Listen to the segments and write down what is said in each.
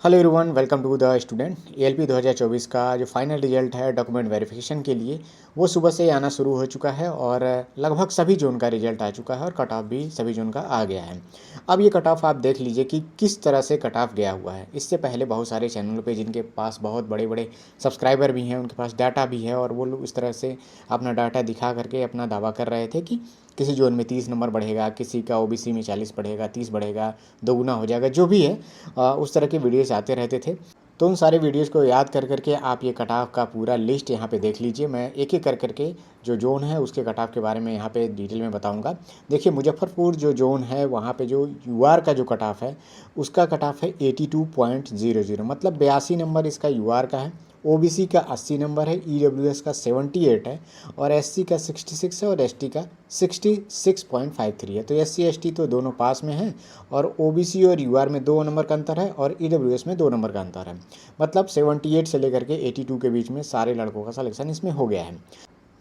Hello everyone, welcome to the student. ALP 2024 का जो final result है डॉक्यूमेंट वेरिफिकेशन के लिए वो सुबह से ही आना शुरू हो चुका है और लगभग सभी जोन का रिजल्ट आ चुका है और कट ऑफ भी सभी जोन का आ गया है। अब ये कट ऑफ आप देख लीजिए कि किस तरह से कट ऑफ गया हुआ है। इससे पहले बहुत सारे चैनलों पे जिनके पास बहुत बड़े बड़े सब्सक्राइबर भी हैं, उनके पास डाटा भी है और वो लोग इस तरह से अपना डाटा दिखा करके अपना दावा कर रहे थे कि किसी जोन में 30 नंबर बढ़ेगा, किसी का ओबीसी में 40 बढ़ेगा, 30 बढ़ेगा, दोगुना हो जाएगा, जो भी है उस तरह के वीडियोस आते रहते थे। तो उन सारे वीडियोस को याद कर करके आप ये कट ऑफ का पूरा लिस्ट यहाँ पे देख लीजिए। मैं एक एक कर करके जो जोन है उसके कट ऑफ के बारे में यहाँ पे डिटेल में बताऊँगा। देखिए, मुजफ्फरपुर जो जोन है वहाँ पे जो यूआर का जो कट ऑफ है उसका कट ऑफ है 82.00, मतलब 82 नंबर इसका यूआर का है। ओबीसी का 80 नंबर है, ईडब्ल्यूएस का 78 है और एससी का 66 है और एसटी का 66.53 है। तो एससी एसटी तो दोनों पास में हैं और ओबीसी और यूआर में 2 नंबर का अंतर है और ईडब्ल्यूएस में 2 नंबर का अंतर है। मतलब 78 से लेकर के 82 के बीच में सारे लड़कों का सिलेक्शन इसमें हो गया है।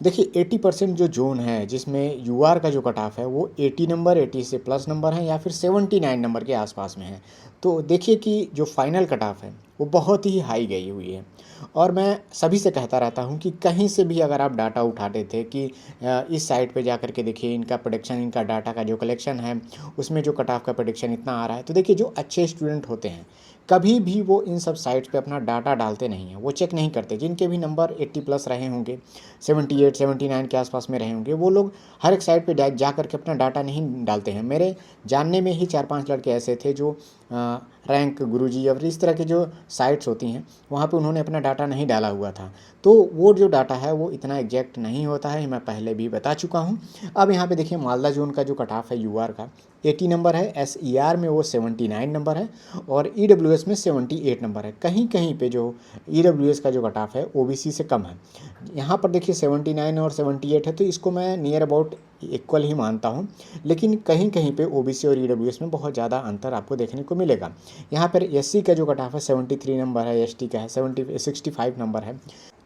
देखिए, 80% जो जोन है जिसमें यूआर का जो कट ऑफ है वो 80 नंबर, 80 से प्लस नंबर है या फिर 79 नंबर के आसपास में है। तो देखिए कि जो फाइनल कट ऑफ है वो बहुत ही हाई गई हुई है। और मैं सभी से कहता रहता हूँ कि कहीं से भी अगर आप डाटा उठाते थे कि इस साइट पे जा कर के देखिए इनका प्रोडिक्शन, इनका डाटा का जो कलेक्शन है उसमें जो कट ऑफ का प्रोडिक्शन इतना आ रहा है, तो देखिए जो अच्छे स्टूडेंट होते हैं कभी भी वो इन सब साइट्स पे अपना डाटा डालते नहीं हैं, वो चेक नहीं करते। जिनके भी नंबर 80 प्लस रहे होंगे, 78 79 के आसपास में रहे होंगे, वो लोग हर एक साइट पे जा कर के अपना डाटा नहीं डालते हैं। मेरे जानने में ही 4-5 लड़के ऐसे थे जो रैंक, गुरुजी और इस तरह की जो साइट्स होती हैं वहाँ पे उन्होंने अपना डाटा नहीं डाला हुआ था। तो वो जो डाटा है वो इतना एग्जैक्ट नहीं होता है, मैं पहले भी बता चुका हूँ। अब यहाँ पे देखिए मालदा जोन का जो कट ऑफ है यूआर का 80 नंबर है, एसईआर में वो 79 नंबर है और ईडब्ल्यूएस में 78 नंबर है। कहीं कहीं पे जो ईडब्ल्यूएस का जो कट ऑफ है ओबीसी से कम है। यहाँ पर देखिए 79 और 78 है, तो इसको मैं नियर अबाउट इक्वल ही मानता हूँ। लेकिन कहीं कहीं पे ओबीसी और ईडब्ल्यूएस में बहुत ज़्यादा अंतर आपको देखने को मिलेगा। यहाँ पर एससी का जो कट ऑफ है 73 नंबर है, एसटी का है 65 नंबर है।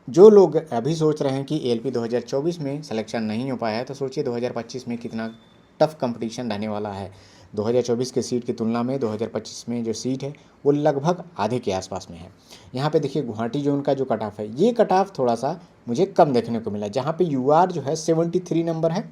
जो लोग अभी सोच रहे हैं कि एएलपी 2024 में सिलेक्शन नहीं हो पाया है, तो सोचिए 2025 में कितना टफ कंपटीशन रहने वाला है। 2024 के सीट की तुलना में 2025 में जो सीट है वो लगभग आधे के आसपास में है। यहाँ पे देखिए गुवाहाटी जोन का जो कट ऑफ है, ये कट ऑफ थोड़ा सा मुझे कम देखने को मिला, जहाँ पे यूआर जो है 73 नंबर है,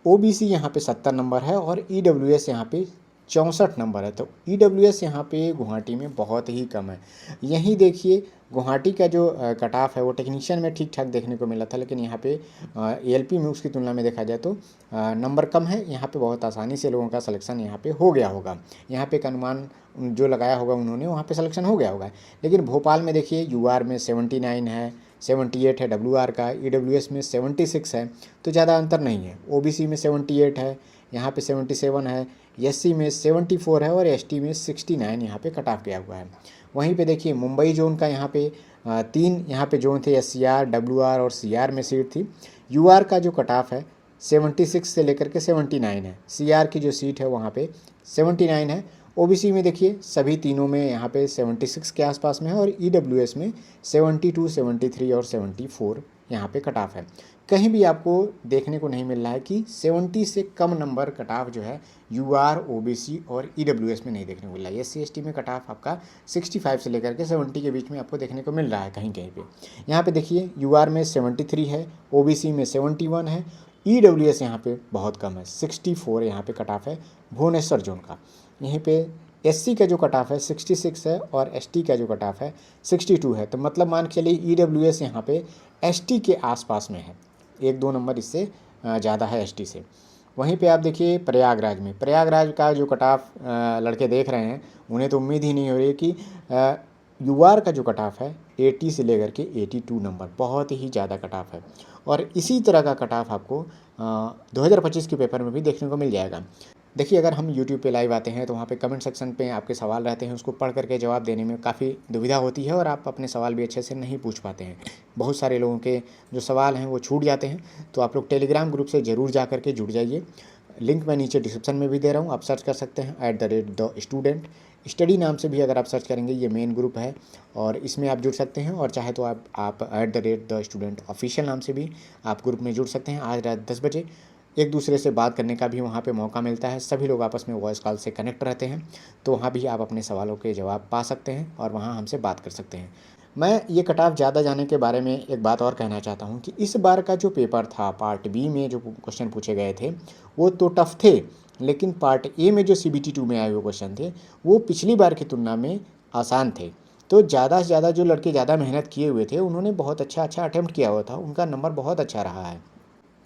ओबीसी यहाँ पे 70 नंबर है और ईडब्ल्यूएस यहाँ पे 64 नंबर है। तो ईडब्ल्यूएस यहाँ पे गुवाहाटी में बहुत ही कम है। यहीं देखिए गुवाहाटी का जो कट ऑफ है वो टेक्नीशियन में ठीक ठाक देखने को मिला था, लेकिन यहाँ पे एएलपी में उसकी तुलना में देखा जाए तो नंबर कम है। यहाँ पे बहुत आसानी से लोगों का सिलेक्शन यहाँ पे हो गया होगा। यहाँ पे एक अनुमान जो लगाया होगा उन्होंने, वहाँ पे सिलेक्शन हो गया होगा। लेकिन भोपाल में देखिए यूआर में 79 है, 78 है डब्ल्यूआर का, ईडब्ल्यूएस में 76 है, तो ज़्यादा अंतर नहीं है। ओबीसी में 78 है, यहाँ पे 77 है, एससी में 74 है और एसटी में 69 यहाँ पे कट ऑफ गया हुआ है। वहीं पे देखिए मुंबई जोन का यहाँ पे 3 यहाँ पे जोन थे, एससीआर, डब्ल्यूआर और सीआर में सीट थी। यूआर का जो कट ऑफ है 76 से लेकर के 79 है, सीआर की जो सीट है वहाँ पे 79 है। ओबीसी में देखिए सभी तीनों में यहाँ पे 76 के आसपास में है और ईडब्ल्यूएस में 72, 73 और 74 यहाँ पे कट ऑफ है। कहीं भी आपको देखने को नहीं मिल रहा है कि 70 से कम नंबर कट ऑफ जो है यूआर, ओबीसी और ईडब्ल्यूएस में नहीं देखने को मिल रहा है। एससी एसटी में कट ऑफ आपका 65 से लेकर के 70 के बीच में आपको देखने को मिल रहा है कहीं कहीं पे। यहाँ पे देखिए यूआर में 73 है, ओबीसी में 71 है, ईडब्ल्यूएस यहाँ पे बहुत कम है, 64 यहाँ पे कट ऑफ है भुवनेश्वर जोन का। यहीं पे एससी का जो कट ऑफ है 66 है और एसटी का जो कट ऑफ है 62 है। तो मतलब मान के चलिए ईडब्ल्यूएस यहाँ पे एसटी के आसपास में है, 1-2 नंबर इससे ज़्यादा है एसटी से। वहीं पे आप देखिए प्रयागराज का जो कट ऑफ लड़के देख रहे हैं उन्हें तो उम्मीद ही नहीं हो रही है कि यूआर का जो कट ऑफ है 80 से लेकर के 82 नंबर, बहुत ही ज़्यादा कट ऑफ है। और इसी तरह का कट ऑफ आपको 2025 के पेपर में भी देखने को मिल जाएगा। देखिए, अगर हम यूट्यूब पे लाइव आते हैं तो वहाँ पे कमेंट सेक्शन पे आपके सवाल रहते हैं, उसको पढ़ करके जवाब देने में काफ़ी दुविधा होती है और आप अपने सवाल भी अच्छे से नहीं पूछ पाते हैं। बहुत सारे लोगों के जो सवाल हैं वो छूट जाते हैं। तो आप लोग टेलीग्राम ग्रुप से ज़रूर जा करके जुड़ जाइए। लिंक मैं नीचे डिस्क्रिप्शन में भी दे रहा हूँ, आप सर्च कर सकते हैं @द स्टडी नाम से भी अगर आप सर्च करेंगे ये मेन ग्रुप है और इसमें आप जुड़ सकते हैं। और चाहे तो आप @द स्टूडेंट ऑफिशियल नाम से भी आप ग्रुप में जुड़ सकते हैं। आज रात 10 बजे एक दूसरे से बात करने का भी वहाँ पे मौका मिलता है, सभी लोग आपस में वॉइस कॉल से कनेक्ट रहते हैं, तो वहाँ भी आप अपने सवालों के जवाब पा सकते हैं और वहाँ हमसे बात कर सकते हैं। मैं ये कट ऑफ ज़्यादा जाने के बारे में एक बात और कहना चाहता हूँ कि इस बार का जो पेपर था पार्ट बी में जो क्वेश्चन पूछे गए थे वो तो टफ थे, लेकिन पार्ट ए में जो CBT 2 में आए हुए क्वेश्चन थे वो पिछली बार की तुलना में आसान थे। तो ज़्यादा से ज़्यादा जो लड़के ज़्यादा मेहनत किए हुए थे उन्होंने बहुत अच्छा अटैम्प्ट किया हुआ था, उनका नंबर बहुत अच्छा रहा है।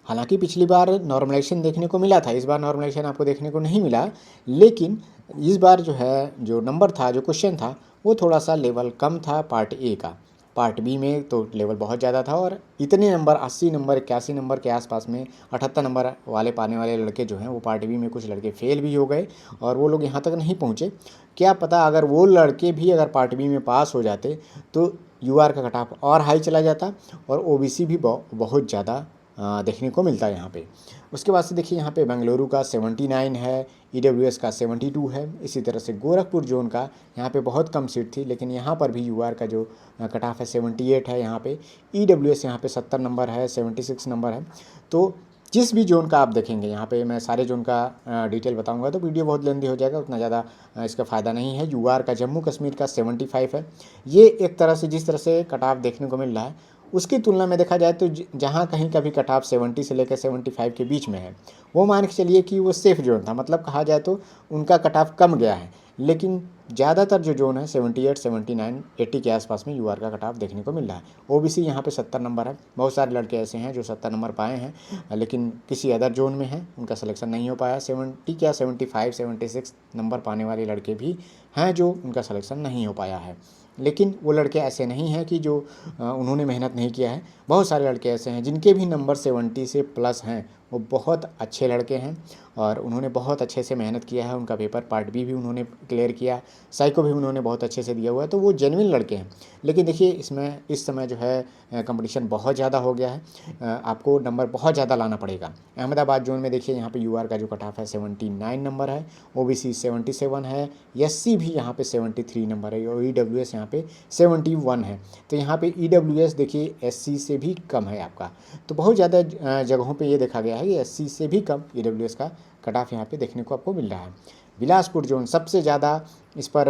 हालांकि पिछली बार नॉर्मलाइजेशन देखने को मिला था, इस बार नॉर्मलाइजेशन आपको देखने को नहीं मिला, लेकिन इस बार जो है जो नंबर था, जो क्वेश्चन था, वो थोड़ा सा लेवल कम था पार्ट ए का। पार्ट बी में तो लेवल बहुत ज़्यादा था और इतने नंबर 80 नंबर 81 नंबर के आसपास में 78 नंबर वाले पाने वाले लड़के जो हैं वो पार्ट बी में कुछ लड़के फेल भी हो गए और वो लोग यहाँ तक नहीं पहुँचे। क्या पता अगर वो लड़के भी अगर पार्ट बी में पास हो जाते तो UR का कट ऑफ और हाई चला जाता और OBC भी बहुत ज़्यादा देखने को मिलता है यहाँ पे। उसके बाद से देखिए यहाँ पे बेंगलुरु का 79 है, EWS का 72 है, इसी तरह से गोरखपुर जोन का यहाँ पे बहुत कम सीट थी, लेकिन यहाँ पर भी UR का जो कट ऑफ है 78 है यहाँ पे। EWS यहाँ पे 70 नंबर है, 76 नंबर है। तो जिस भी जोन का आप देखेंगे, यहाँ पे मैं सारे जोन का डिटेल बताऊंगा तो वीडियो बहुत लेंदी हो जाएगा, उतना ज़्यादा इसका फ़ायदा नहीं है। UR का जम्मू कश्मीर का 75 है। ये एक तरह से जिस तरह से कट ऑफ देखने को मिल रहा है उसकी तुलना में देखा जाए तो जहाँ कहीं का भी कट ऑफ 70 से लेकर 75 के बीच में है, वो मान के चलिए कि वो सेफ जोन था, मतलब कहा जाए तो उनका कट ऑफ कम गया है। लेकिन ज़्यादातर जो जोन है 78, 79, 80 के आसपास में UR का कट ऑफ देखने को मिल रहा है। OBC यहाँ पे 70 नंबर है, बहुत सारे लड़के ऐसे हैं जो 70 नंबर पाए हैं, लेकिन किसी अदर जोन में हैं, उनका सिलेक्शन नहीं हो पाया। 70 क्या 75, 76 नंबर पाने वाले लड़के भी हैं जो उनका सिलेक्शन नहीं हो पाया है। लेकिन वो लड़के ऐसे नहीं हैं कि जो उन्होंने मेहनत नहीं किया है। बहुत सारे लड़के ऐसे हैं जिनके भी नंबर 70 से प्लस हैं, वो बहुत अच्छे लड़के हैं और उन्होंने बहुत अच्छे से मेहनत किया है। उनका पेपर पार्ट बी भी उन्होंने क्लियर किया, साइको भी उन्होंने बहुत अच्छे से दिया हुआ है, तो वो जेन्युइन लड़के हैं। लेकिन देखिए इसमें इस समय जो है कंपटीशन बहुत ज़्यादा हो गया है, आपको नंबर बहुत ज़्यादा लाना पड़ेगा। अहमदाबाद जोन में देखिए यहाँ पे UR का जो कट ऑफ है 79 नंबर है, OBC 77 है, SC भी यहाँ पे 73 नंबर है और EWS यहाँ पे 71 है। तो यहाँ पे EWS देखिए SC से भी कम है आपका। तो बहुत ज़्यादा जगहों पे ये देखा गया है कि SC से भी कम EWS का कट ऑफ यहाँ पे देखने को आपको मिल रहा है। बिलासपुर जोन सबसे ज़्यादा इस पर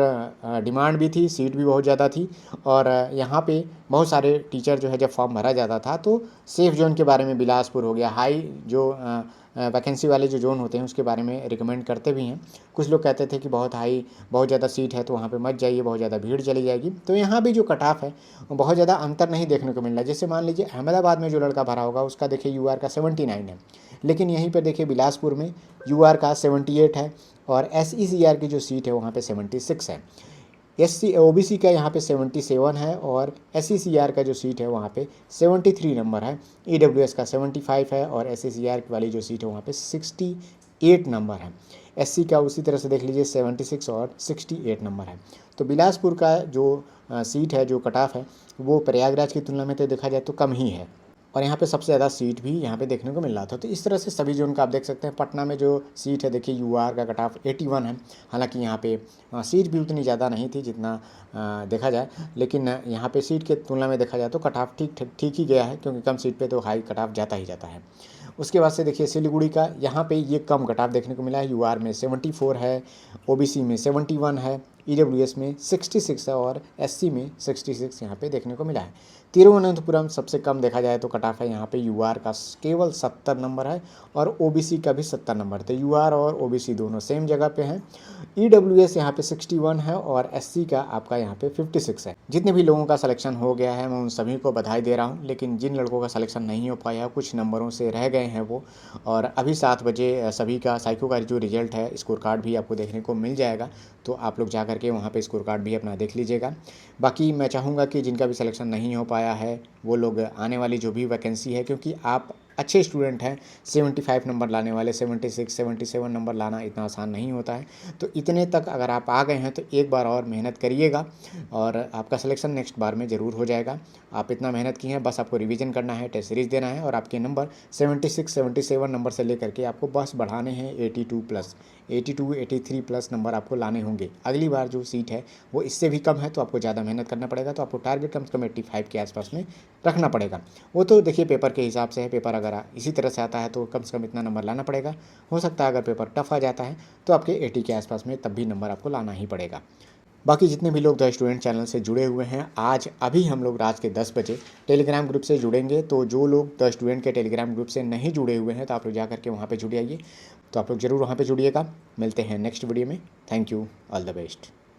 डिमांड भी थी, सीट भी बहुत ज़्यादा थी और यहाँ पे बहुत सारे टीचर जो है जब फॉर्म भरा जाता था तो सेफ़ जोन के बारे में बिलासपुर हो गया, हाई जो वैकेंसी वाले जो जोन होते हैं उसके बारे में रिकमेंड करते भी हैं। कुछ लोग कहते थे कि बहुत हाई बहुत ज़्यादा सीट है तो वहाँ पे मत जाइए, बहुत ज़्यादा भीड़ चली जाएगी। तो यहाँ भी जो कट ऑफ है बहुत ज़्यादा अंतर नहीं देखने को मिल रहा है। जैसे मान लीजिए अहमदाबाद में जो लड़का भरा होगा उसका देखिए UR का 79 है, लेकिन यहीं पर देखिए बिलासपुर में UR का 78 है और SECR की जो सीट है वहाँ पे 76 है। OBC का यहाँ पे 77 है और SECR का जो सीट है वहाँ पे 73 नंबर है। EWS का 75 है और SECR वाली जो सीट है वहाँ पे 68 नंबर है। SC का उसी तरह से देख लीजिए 76 और 68 नंबर है। तो बिलासपुर का जो सीट है, जो कट ऑफ है, वो प्रयागराज की तुलना में तो देखा जाए तो कम ही है और यहाँ पे सबसे ज़्यादा सीट भी यहाँ पे देखने को मिल रहा था। तो इस तरह से सभी जोन का आप देख सकते हैं। पटना में जो सीट है देखिए UR का कट ऑफ 81 है, हालांकि यहाँ पे सीट भी उतनी ज़्यादा नहीं थी जितना देखा जाए, लेकिन यहाँ पे सीट के तुलना में देखा जाए तो कट ऑफ ठीक ही गया है, क्योंकि कम सीट पे तो हाई कट ऑफ जाता ही जाता है। उसके बाद से देखिए सिलीगुड़ी का, यहाँ पे ये कम कट ऑफ देखने को मिला है। UR में 74 है, OBC में 71 है, EWS में 66 है और SC में 66 यहाँ पे देखने को मिला है। तिरुवनंतपुरम सबसे कम देखा जाए तो कट ऑफ है, यहाँ पे UR का केवल 70 नंबर है और OBC का भी 70 नंबर। तो UR और OBC दोनों सेम जगह पे हैं। EWS यहाँ पे 61 है और SC का आपका यहाँ पे 56 है। जितने भी लोगों का सिलेक्शन हो गया है मैं उन सभी को बधाई दे रहा हूँ, लेकिन जिन लड़कों का सिलेक्शन नहीं हो पाया, कुछ नंबरों से रह गए हैं वो, और अभी 7 बजे सभी का साइको का जो रिजल्ट है, स्कोर कार्ड भी आपको देखने को मिल जाएगा, तो आप लोग जा करके वहाँ पे स्कोर कार्ड भी अपना देख लीजिएगा। बाकी मैं चाहूँगा कि जिनका भी सिलेक्शन नहीं हो पाया है वो लोग आने वाली जो भी वैकेंसी है, क्योंकि आप अच्छे स्टूडेंट हैं, 75 नंबर लाने वाले, 76, 77 नंबर लाना इतना आसान नहीं होता है। तो इतने तक अगर आप आ गए हैं तो एक बार और मेहनत करिएगा और आपका सिलेक्शन नेक्स्ट बार में ज़रूर हो जाएगा। आप इतना मेहनत की हैं, बस आपको रिवीजन करना है, टेस्ट सीरीज देना है और आपके नंबर 76, 77 नंबर से लेकर के आपको बस बढ़ाने हैं 82 प्लस, 82, 83 प्लस नंबर आपको लाने होंगे। अगली बार जो सीट है वो इससे भी कम है तो आपको ज़्यादा मेहनत करना पड़ेगा, तो आपको टारगेट कम से कम 85 के आसपास में रखना पड़ेगा। वो तो देखिए पेपर के हिसाब से है, पेपर अगर इसी तरह से आता है तो कम से कम इतना नंबर लाना पड़ेगा। हो सकता है अगर पेपर टफ आ जाता है तो आपके 80 के आसपास में तब भी नंबर आपको लाना ही पड़ेगा। बाकी जितने भी लोग द स्टूडेंट चैनल से जुड़े हुए हैं, आज अभी हम लोग रात के 10 बजे टेलीग्राम ग्रुप से जुड़ेंगे। तो जो लोग द स्टूडेंट के टेलीग्राम ग्रुप से नहीं जुड़े हुए हैं तो आप लोग जा करके वहाँ पे जुड़ जाइए। तो आप लोग ज़रूर वहाँ पे जुड़िएगा। मिलते हैं नेक्स्ट वीडियो में। Thank you, all the best.